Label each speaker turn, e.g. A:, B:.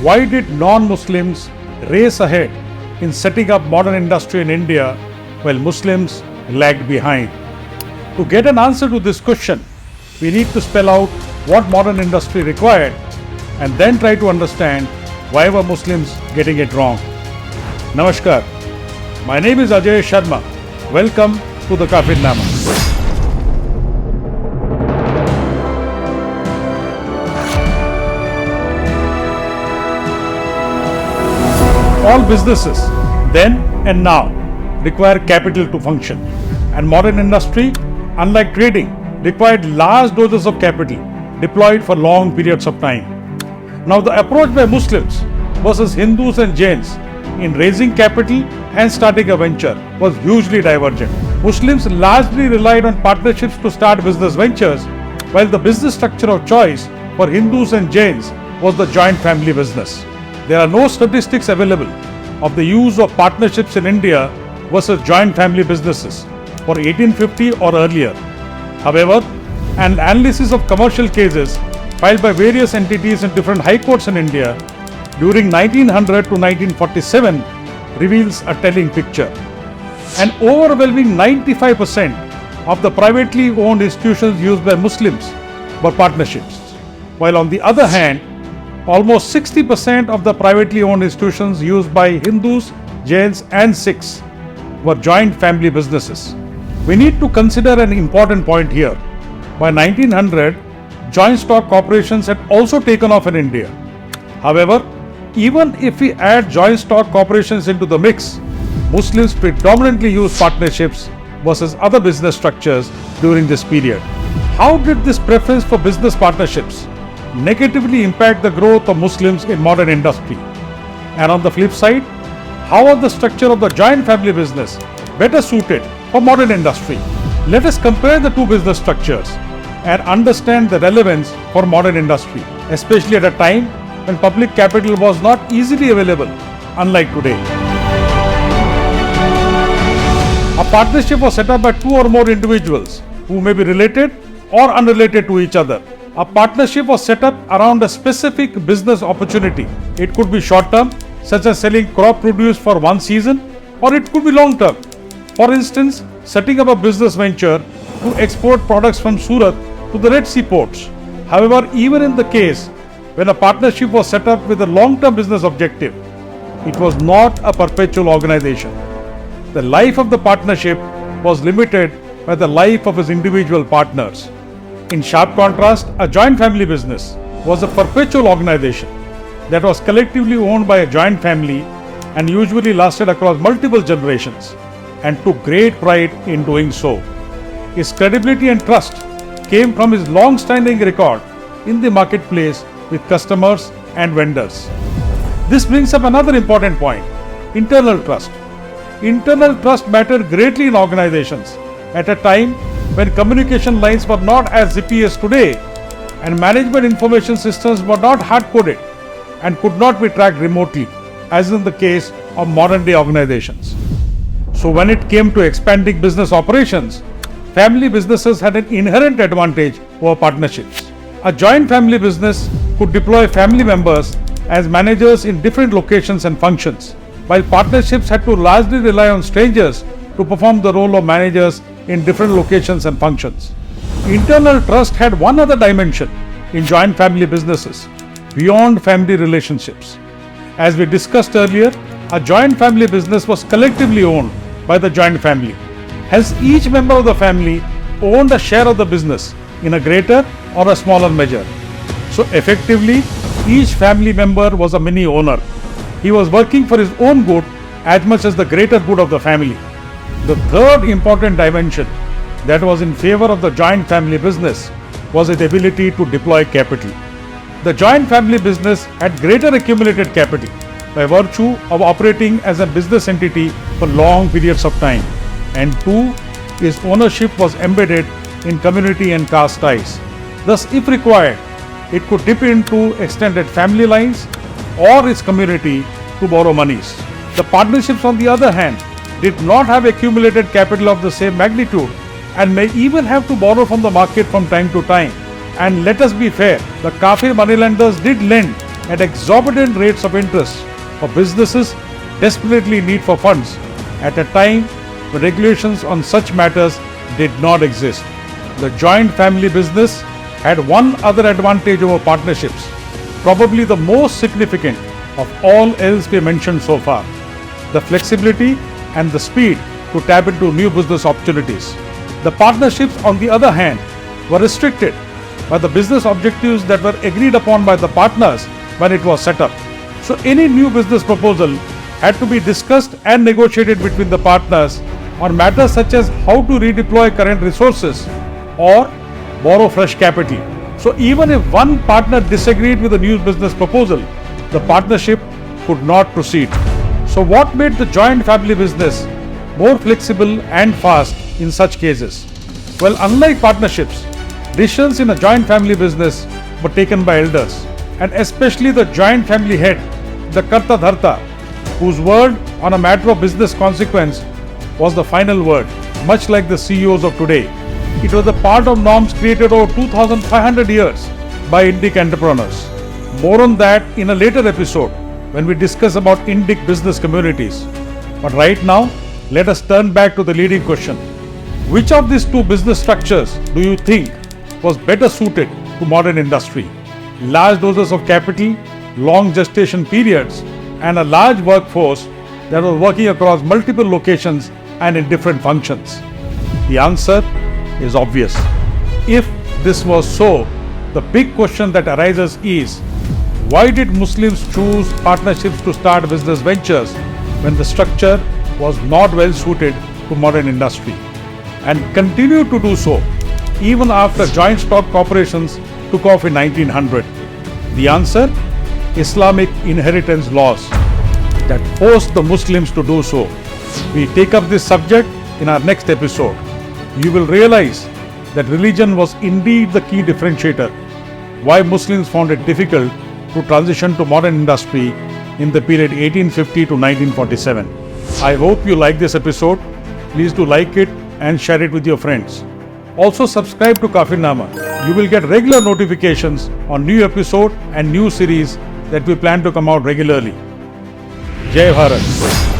A: Why did non-Muslims race ahead in setting up modern industry in India while Muslims lagged behind? To get an answer to this question, we need to spell out what modern industry required and then try to understand why were Muslims getting it wrong. Namaskar. My name is Ajay Sharma. Welcome to the Kafirnama. All businesses, then and now, require capital to function, and modern industry, unlike trading, required large doses of capital deployed for long periods of time. Now, the approach by Muslims versus Hindus and Jains in raising capital and starting a venture was hugely divergent. Muslims largely relied on partnerships to start business ventures, while the business structure of choice for Hindus and Jains was the joint family business. There are no statistics available of the use of partnerships in India versus joint family businesses for 1850 or earlier. However, an analysis of commercial cases filed by various entities in different high courts in India during 1900 to 1947 reveals a telling picture. An overwhelming 95% of the privately owned institutions used by Muslims were partnerships, while on the other hand, almost 60% of the privately owned institutions used by Hindus, Jains and Sikhs were joint family businesses. We need to consider an important point here. By 1900, joint stock corporations had also taken off in India. However, even if we add joint stock corporations into the mix, Muslims predominantly used partnerships versus other business structures during this period. How did this preference for business partnerships negatively impact the growth of Muslims in modern industry? And on the flip side, how was the structure of the joint family business better suited for modern industry? Let us compare the two business structures and understand the relevance for modern industry, especially at a time when public capital was not easily available, unlike today. A partnership was set up by two or more individuals who may be related or unrelated to each other. A partnership was set up around a specific business opportunity. It could be short-term, such as selling crop produce for one season, or it could be long-term. For instance, setting up a business venture to export products from Surat to the Red Sea ports. However, even in the case when a partnership was set up with a long-term business objective, it was not a perpetual organization. The life of the partnership was limited by the life of its individual partners. In sharp contrast, a joint family business was a perpetual organization that was collectively owned by a joint family and usually lasted across multiple generations and took great pride in doing so. His credibility and trust came from his long-standing record in the marketplace with customers and vendors. This brings up another important point: internal trust. Internal trust mattered greatly in organizations at a time when communication lines were not as zippy as today and management information systems were not hard-coded and could not be tracked remotely, as in the case of modern-day organizations. So when it came to expanding business operations, family businesses had an inherent advantage over partnerships. A joint family business could deploy family members as managers in different locations and functions, while partnerships had to largely rely on strangers to perform the role of managers in different locations and functions. Internal trust had one other dimension in joint family businesses, beyond family relationships. As we discussed earlier, a joint family business was collectively owned by the joint family. Hence, each member of the family owned a share of the business in a greater or a smaller measure. So effectively, each family member was a mini owner. He was working for his own good as much as the greater good of the family. The third important dimension that was in favor of the joint family business was its ability to deploy capital. The joint family business had greater accumulated capital by virtue of operating as a business entity for long periods of time. And two, its ownership was embedded in community and caste ties. Thus, if required, it could dip into extended family lines or its community to borrow monies. The partnerships, on the other hand, did not have accumulated capital of the same magnitude and may even have to borrow from the market from time to time. And let us be fair, the Kafir moneylenders did lend at exorbitant rates of interest for businesses desperately need for funds at a time when regulations on such matters did not exist. The joint family business had one other advantage over partnerships, probably the most significant of all else we mentioned so far: the flexibility and the speed to tap into new business opportunities. The partnerships, on the other hand, were restricted by the business objectives that were agreed upon by the partners when it was set up. So any new business proposal had to be discussed and negotiated between the partners on matters such as how to redeploy current resources or borrow fresh capital. So even if one partner disagreed with the new business proposal, the partnership could not proceed. So what made the joint family business more flexible and fast in such cases? Well, unlike partnerships, decisions in a joint family business were taken by elders, and especially the joint family head, the Karta Dharta, whose word on a matter of business consequence was the final word, much like the CEOs of today. It was a part of norms created over 2,500 years by Indic entrepreneurs. More on that in a later episode when we discuss about Indic business communities. But right now, let us turn back to the leading question. Which of these two business structures do you think was better suited to modern industry? Large doses of capital, long gestation periods, and a large workforce that was working across multiple locations and in different functions? The answer is obvious. If this was so, the big question that arises is, why did Muslims choose partnerships to start business ventures when the structure was not well suited to modern industry, and continued to do so even after joint stock corporations took off in 1900? The answer: Islamic inheritance laws that forced the Muslims to do so. We take up this subject in our next episode. You will realize that religion was indeed the key differentiator, why Muslims found it difficult to transition to modern industry in the period 1850 to 1947. I hope you like this episode. Please do like it and share it with your friends. Also subscribe to Kafirnama. You will get regular notifications on new episode and new series that we plan to come out regularly. Jai Bharat.